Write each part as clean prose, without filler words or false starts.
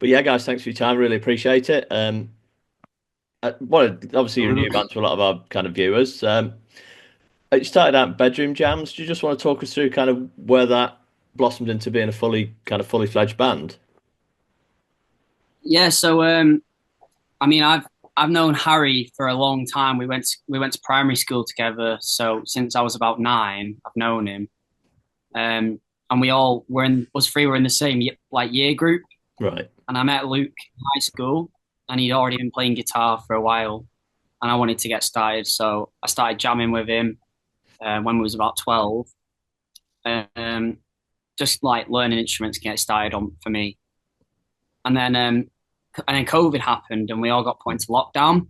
But yeah, guys, thanks for your time. Really appreciate it. Obviously you're a new band to a lot of our kind of viewers. It started out bedroom jams. Do you just want to talk us through kind of where that blossomed into being a fully fledged band? Yeah, so I mean, I've known Harry for a long time. We went to primary school together. So since I was about 9, I've known him. And we all were in us three were in the same year group. Right. And I met Luke in high school, and he'd already been playing guitar for a while, and I wanted to get started. So I started jamming with him when we was about 12. Um, just like learning instruments to get started on for me. And then COVID happened, and we all got put into lockdown.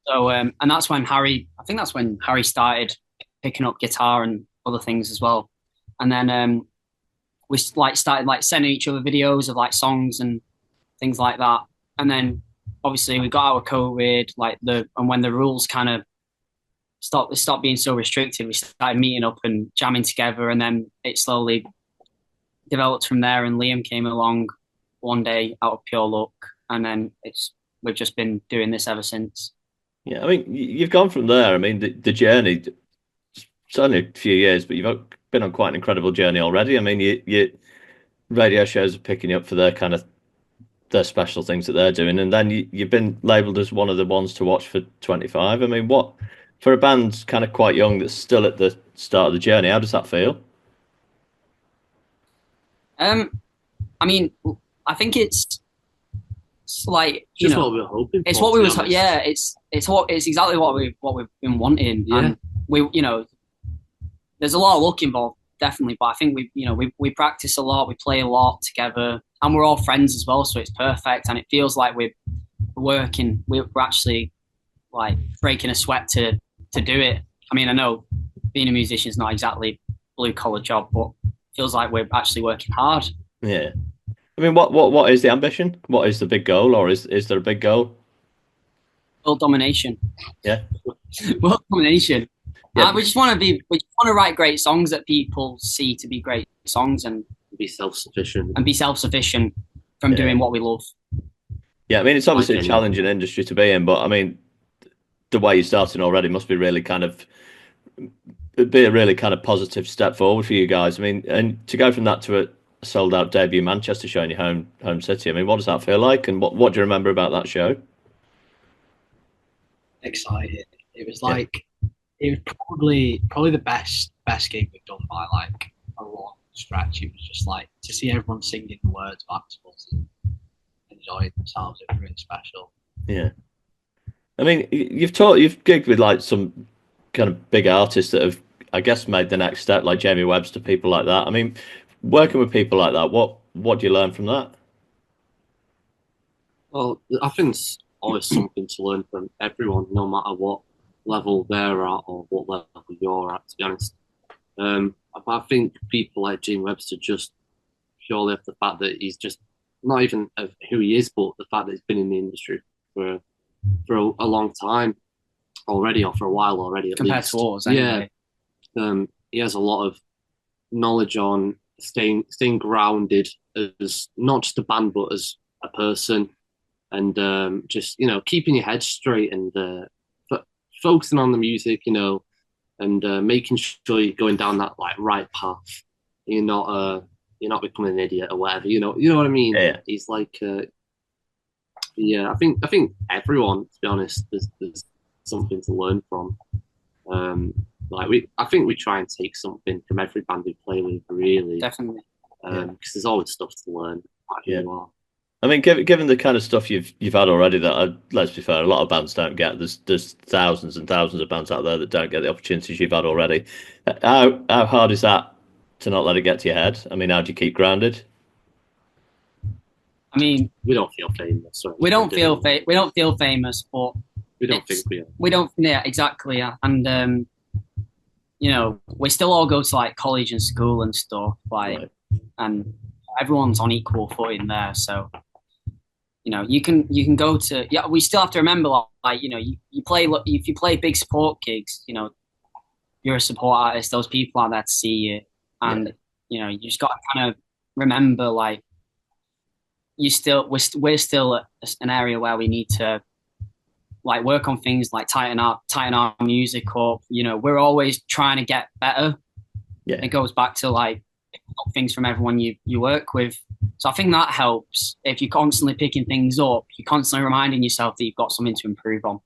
So and that's when Harry, I think that's when Harry started picking up guitar and other things as well. And then we started like sending each other videos of like songs and things like that. And then obviously we got out of COVID, and when the rules kind of stopped being so restricted, we started meeting up and jamming together, and then it slowly developed from there. And Liam came along one day out of pure luck, and then we've just been doing this ever since. Yeah, I mean, you've gone from there. I mean, the journey, it's only a few years, but you've been on quite an incredible journey already. I mean, your radio shows are picking you up for their special things that they're doing, and then you've been labelled as one of the ones to watch for 25. I mean, what for a band kind of quite young that's still at the start of the journey? How does that feel? Um, I mean, I think it's like It's just what we were hoping it's for, what to we be was honest. yeah, it's exactly what we've been wanting. Yeah, And we there's a lot of luck involved, definitely, but I think we practice a lot, we play a lot together, and we're all friends as well, so it's perfect, and it feels like we're working, we're actually like breaking a sweat to do it. I mean, I know being a musician is not exactly blue collar job, but it feels like we're actually working hard. Yeah. I mean, what is the ambition? What is the big goal, or is there a big goal? World domination. Yeah. World domination. Yeah. We just want to write great songs that people see to be great songs, be self-sufficient. and be self-sufficient from Yeah. doing what we love. Yeah. I mean, it's Like obviously a any, challenging industry to be in, but I mean, the way you're starting already must be really kind of be a really kind of positive step forward for you guys. I mean, and to go from that to a sold out debut Manchester show in your home city. I mean, what does that feel like, and what do you remember about that show? Excited. It was Yeah, like it was probably the best gig we've done by like a long stretch. It was just like to see everyone singing the words back to us and enjoying themselves. It was really special. yeah. I mean, you've gigged with like some kind of big artists that have, I guess, made the next step, like Jamie Webster, people like that. I mean, working with people like that, what do you learn from that? well, I think it's always something to learn from everyone, no matter what level they're at or what level you're at. To be honest, I think people like Gene Webster just purely off the fact that he's just not even of who he is, but the fact that he's been in the industry for a long time already, or for a while already at Compared to least. ours, Yeah, anyway. he has a lot of knowledge on staying grounded as not just a band but as a person, and just keeping your head straight and focusing on the music, and making sure you're going down that like right path. You're not becoming an idiot or whatever. You know what I mean. Yeah, He's like yeah, I think everyone, to be honest, there's something to learn from. Um, I think we try and take something from every band we play with, really, Definitely. yeah, because there's always stuff to learn about who yeah. you are. I mean, given the kind of stuff you've had already, that let's be fair, a lot of bands don't get. There's thousands and thousands of bands out there that don't get the opportunities you've had already. How hard is that to not let it get to your head? I mean, how do you keep grounded? I mean, We don't feel famous or anything, do we? we don't feel famous, but We don't think it's we are. we don't yeah exactly yeah. And we still all go to like college and school and stuff Right. and everyone's on equal footing there. So you can go to yeah. We still have to remember you play if you play big support gigs. You're a support artist. Those people are there to see you, Yeah. and you just got to kind of remember like we're still at an area where we need to like work on things like tighten our music up. We're always trying to get better. Yeah. It goes back to like things from everyone you work with. So I think that helps. If you're constantly picking things up, you're constantly reminding yourself that you've got something to improve on.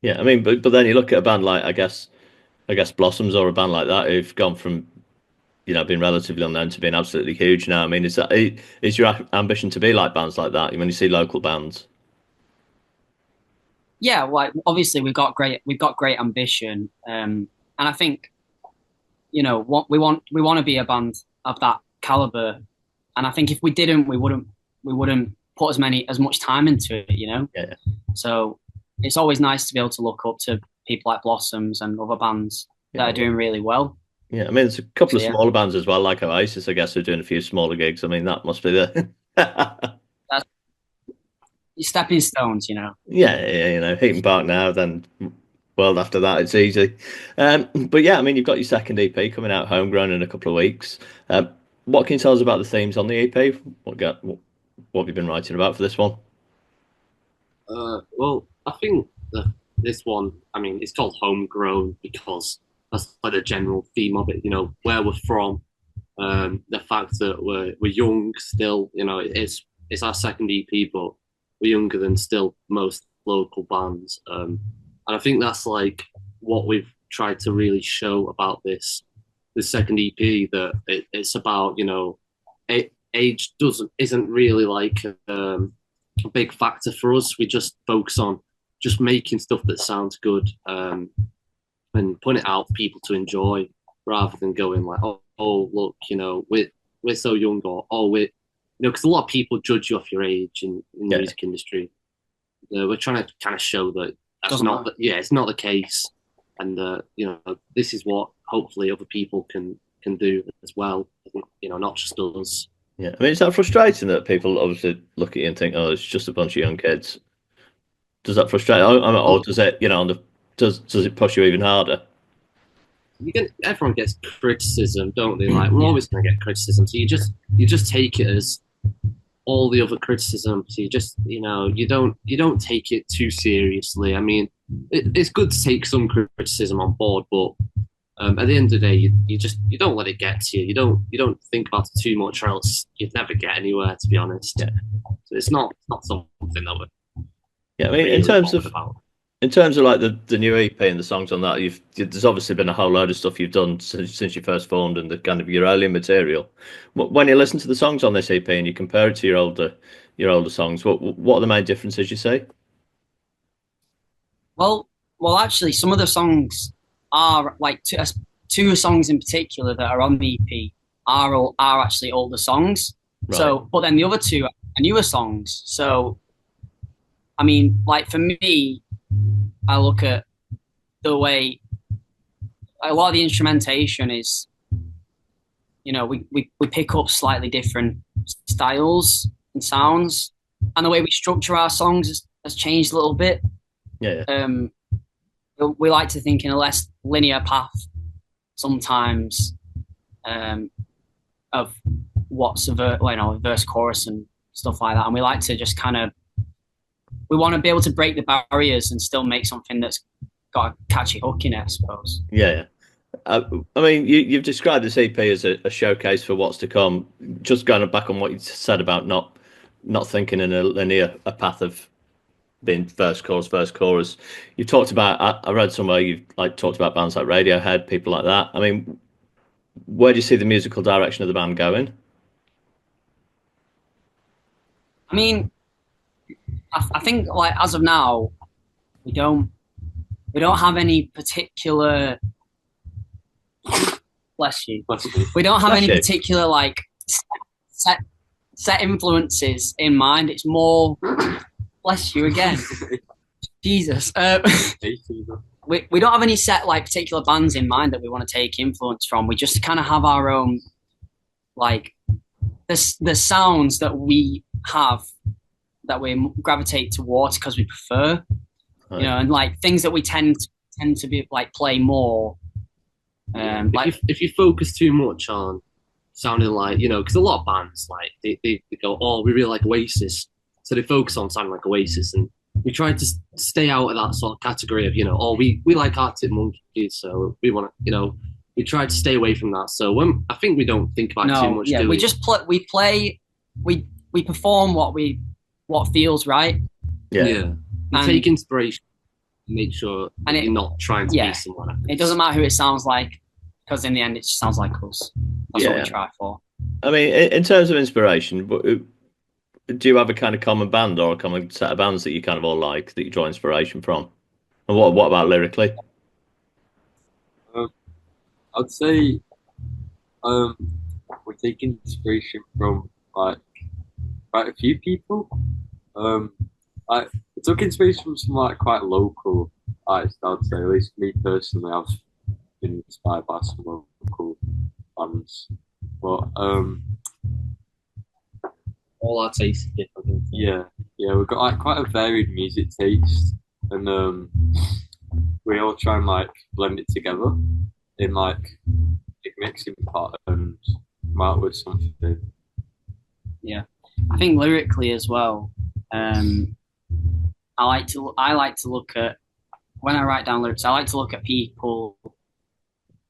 Yeah, I mean, but then you look at a band like I guess Blossoms or a band like that who've gone from being relatively unknown to being absolutely huge now. I mean, is your ambition to be like bands like that when you see local bands? Yeah, like obviously we've got great ambition, and I think what we want to be a band of that caliber. And I think if we didn't, we wouldn't put as much time into it. Yeah. So it's always nice to be able to look up to people like Blossoms and other bands that are doing really well. Yeah, I mean, there's a couple of smaller bands as well, like Oasis, I guess, who are doing a few smaller gigs. I mean, that must be the That's stepping stones. Yeah, Heaton Park now, then World after that, it's easy. But yeah, I mean, you've got your second EP coming out, Homegrown, in a couple of weeks. What can you tell us about the themes on the EP? What have you been writing about for this one? Well, I think this one, I mean, it's called Homegrown because that's like the general theme of it. Where we're from, the fact that we're young still. It's our second EP, but we're younger than still most local bands. And I think that's like what we've tried to really show about this second EP, that it's about age isn't really like a big factor for us. We just focus on just making stuff that sounds good, and putting it out for people to enjoy, rather than going like, oh look, we're so young, or we're because a lot of people judge you off your age in the music industry. We're trying to kind of show that that's not it's not the case, and this is what hopefully other people can do as well. Not just us. Yeah, I mean, is that frustrating that people obviously look at you and think, "Oh, it's just a bunch of young kids"? Does that frustrate? Or does it, does it push you even harder? Everyone gets criticism, don't they? Like, we're always going to get criticism, so you just take it as all the other criticism. So you don't take it too seriously. I mean, it's good to take some criticism on board, but at the end of the day, you don't let it get to you. You don't think about it too much, or else you'd never get anywhere. To be honest, so it's not something that we're I mean, really in terms of about. In terms of like the new EP and the songs on that, there's obviously been a whole load of stuff you've done since you first formed and the kind of your earlier material. When you listen to the songs on this EP and you compare it to your older songs, what are the main differences you see? Well, actually, some of the songs are like two songs in particular that are on the EP are actually older songs. Right. So, but then the other two are newer songs. So, I mean, like for me, I look at the way a lot of the instrumentation is, we pick up slightly different styles and sounds, and the way we structure our songs has changed a little bit. Yeah. We like to think in a less linear path sometimes, of what's a verse, chorus, and stuff like that, and we like to just we want to be able to break the barriers and still make something that's got a catchy hook in it, I suppose. Yeah. I mean, you've described this EP as a showcase for what's to come. Just going back on what you said about not thinking in a linear path of being verse, chorus. You talked about, I read somewhere you've talked about bands like Radiohead, people like that. I mean, where do you see the musical direction of the band going? I mean, I think like as of now, we don't have any particular. Bless you. We don't have any particular like set influences in mind. It's more. Bless you again. Jesus. We don't have any set like particular bands in mind that we want to take influence from. We just kind of have our own like the sounds that we have that we gravitate towards because we prefer, right. And like things that we tend to be like play more. If you focus too much on sounding like, because a lot of bands like they go, oh, we really like Oasis, so they focus on sounding like Oasis, and we try to stay out of that sort of category of, oh, we like Arctic Monkeys, so we want to, we try to stay away from that. So I think we don't think about it too much. Yeah, we just play, we perform what feels right. Yeah. We take inspiration, make sure you're not trying to be someone else. It doesn't matter who it sounds like, because in the end it just sounds like us. That's what we try for. I mean, in terms of inspiration, do you have a kind of common band or a common set of bands that you kind of all like that you draw inspiration from? And what about lyrically? I'd say we're taking inspiration from like quite a few people. I took inspiration from some like quite local artists. I'd say, at least me personally, I've been inspired by some local bands. But all our tastes are different. Yeah, we've got like quite a varied music taste, and we all try and like blend it together in like a mixing pot and come out with something. Yeah, I think lyrically as well. I like to look at, when I write down lyrics, I like to look at people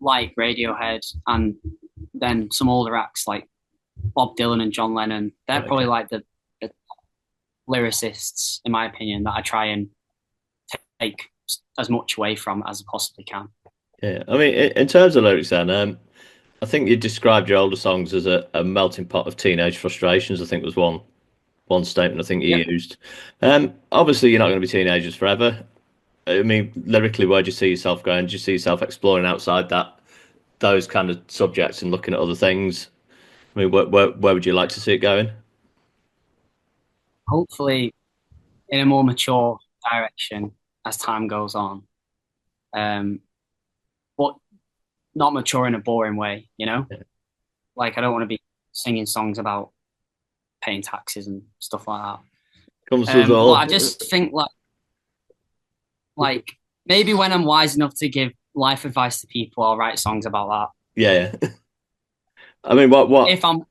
like Radiohead and then some older acts like Bob Dylan and John Lennon. They're probably like the lyricists, in my opinion, that I try and take as much away from as I possibly can. Yeah, I mean, in terms of lyrics, then, I think you described your older songs as a melting pot of teenage frustrations. I think was one statement I think you used. Obviously, you're not going to be teenagers forever. I mean, lyrically, where do you see yourself going? Do you see yourself exploring outside those kind of subjects and looking at other things? I mean, where would you like to see it going? Hopefully, in a more mature direction as time goes on, but not mature in a boring way. Like I don't want to be singing songs about paying taxes and stuff like that. Comes with all. I just think like maybe when I'm wise enough to give life advice to people, I'll write songs about that. Yeah. I mean, what? If I'm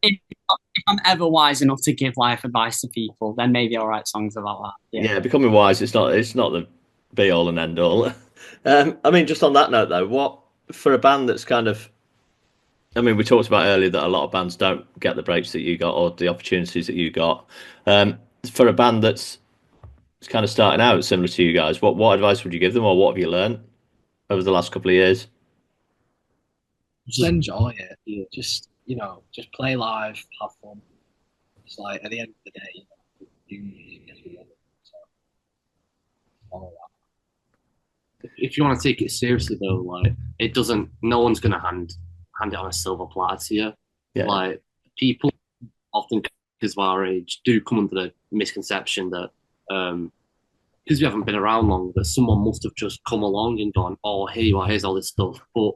ever wise enough to give life advice to people, then maybe I'll write songs about that. Yeah, becoming wise. It's not the be all and end all. I mean, just on that note though, what for a band that's kind of, I mean, we talked about earlier that a lot of bands don't get the breaks that you got or the opportunities that you got. For a band that's kind of starting out, similar to you guys, what advice would you give them, or what have you learned over the last couple of years? Just enjoy it. Just play live, have fun. It's like at the end of the day, do music as you want. So follow that. If you want to take it seriously though, like it doesn't. No one's gonna hand it on a silver platter to you. Yeah. Like people often, because of our age, do come under the misconception that because we haven't been around long, that someone must have just come along and gone, oh, hey, well, here's all this stuff. But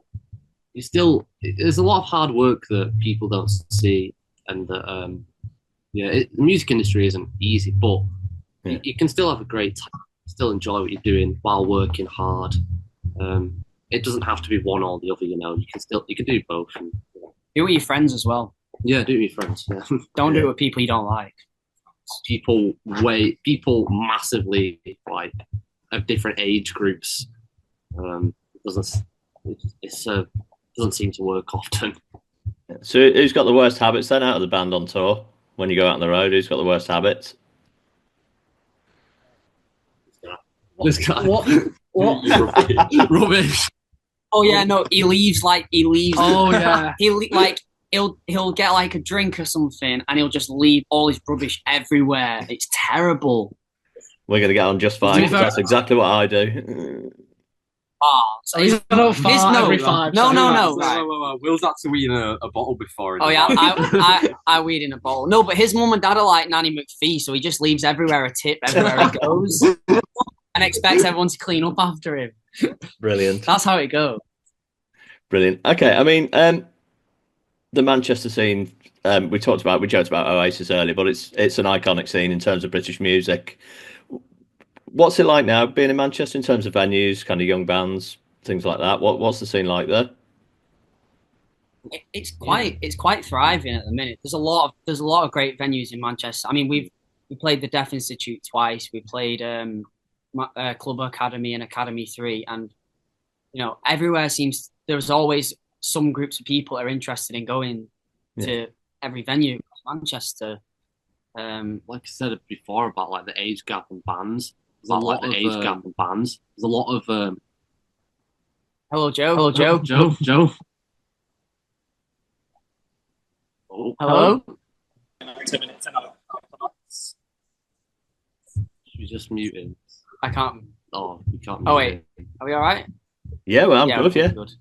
there's a lot of hard work that people don't see, and that the music industry isn't easy, but you can still have a great time, still enjoy what you're doing while working hard. It doesn't have to be one or the other, you can do both. And, do it with your friends as well. Yeah, do it with your friends. Yeah. Don't do it with people you don't like. People massively like of different age groups. Doesn't seem to work often. So who's got the worst habits then out of the band on tour? When you go out on the road, who's got the worst habits? This guy. What? Rubbish. Oh yeah, no, he leaves. Oh yeah. He'll get like a drink or something, and he'll just leave all his rubbish everywhere. It's terrible. We're gonna get on just fine, 'cause that's exactly what I do. Oh, so every 5 seconds. No. Right. Will's had to weed in a bottle before. Oh yeah, I weed in a bowl. No, but his mum and dad are like Nanny McPhee, so he just leaves everywhere a tip everywhere he goes, and expects everyone to clean up after him. Brilliant. That's how it goes. Brilliant. Okay, I mean, the Manchester scene. We joked about Oasis earlier, but it's an iconic scene in terms of British music. What's it like now being in Manchester in terms of venues, kind of young bands, things like that? What's the scene like there? It's quite thriving at the minute. There's a lot of great venues in Manchester. I mean, we played the Deaf Institute twice. We played Club Academy and Academy 3, and everywhere seems there's always some groups of people are interested in going to every venue in Manchester. Like I said before about like the age gap in bands. There's a lot of age gap in bands. There's a lot of Hello, Joe. Hello, Joe. Joe. Oh, Hello. 2 minutes. She's just muted. I can't. Oh, you can't. Oh wait, are we all right? Yeah, well, I'm good. Yeah. Good.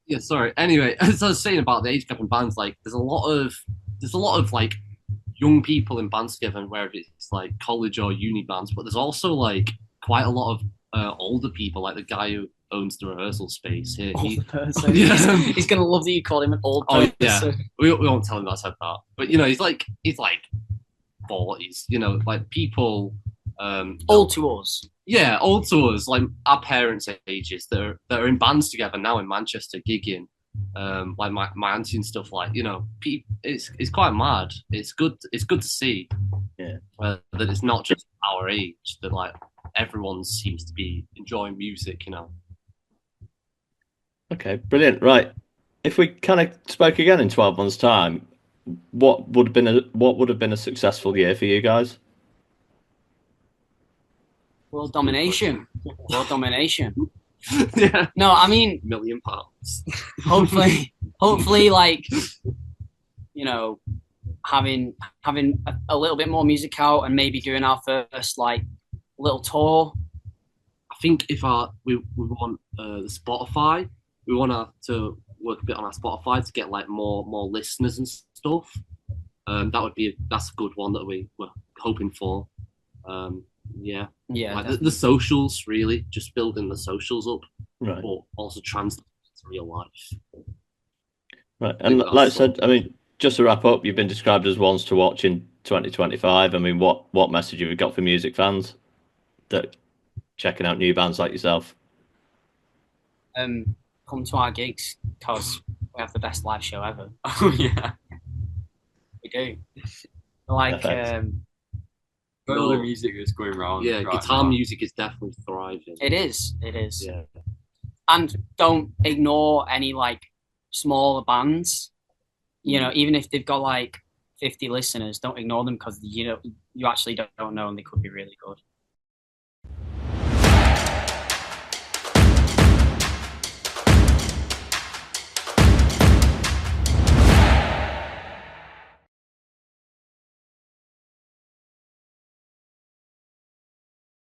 Yeah, sorry. Anyway, as I was saying about the age gap in bands, like there's a lot of like young people in bands together, whether it's like college or uni bands, but there's also like quite a lot of older people, like the guy who owns the rehearsal space here. Old person. Yeah. He's gonna love that you called him an old Oh person. yeah, we won't tell him that I said that, but he's like 40s, like people Old to us. yeah, old to us, like our parents' ages that are in bands together now in Manchester gigging. Like my auntie and stuff, like it's quite mad. It's good to see that it's not just our age, that like everyone seems to be enjoying music. Okay, brilliant. Right. If we kind of spoke again in 12 months' time, what would have been a successful year for you guys? World domination. World domination. Yeah, No, I mean, £1 million. hopefully, like, having a little bit more music out and maybe doing our first like little tour. I think if we want the Spotify, we want to work a bit on our Spotify to get like more listeners and stuff. That's a good one that we were hoping for. Yeah, like the socials, really, just building the socials up, Right. but also translating to real life. Right. And like I said, I mean, just to wrap up, you've been described as ones to watch in 2025. I mean, what message have you got for music fans that checking out new bands like yourself? Come to our gigs because we have the best live show ever. Oh yeah. We do. Like, Perfect. All the music that's going around. Yeah, right guitar now. music is definitely thriving. it is. Yeah. And don't ignore any like smaller bands. Even if they've got like 50 listeners, don't ignore them because you actually don't know and they could be really good.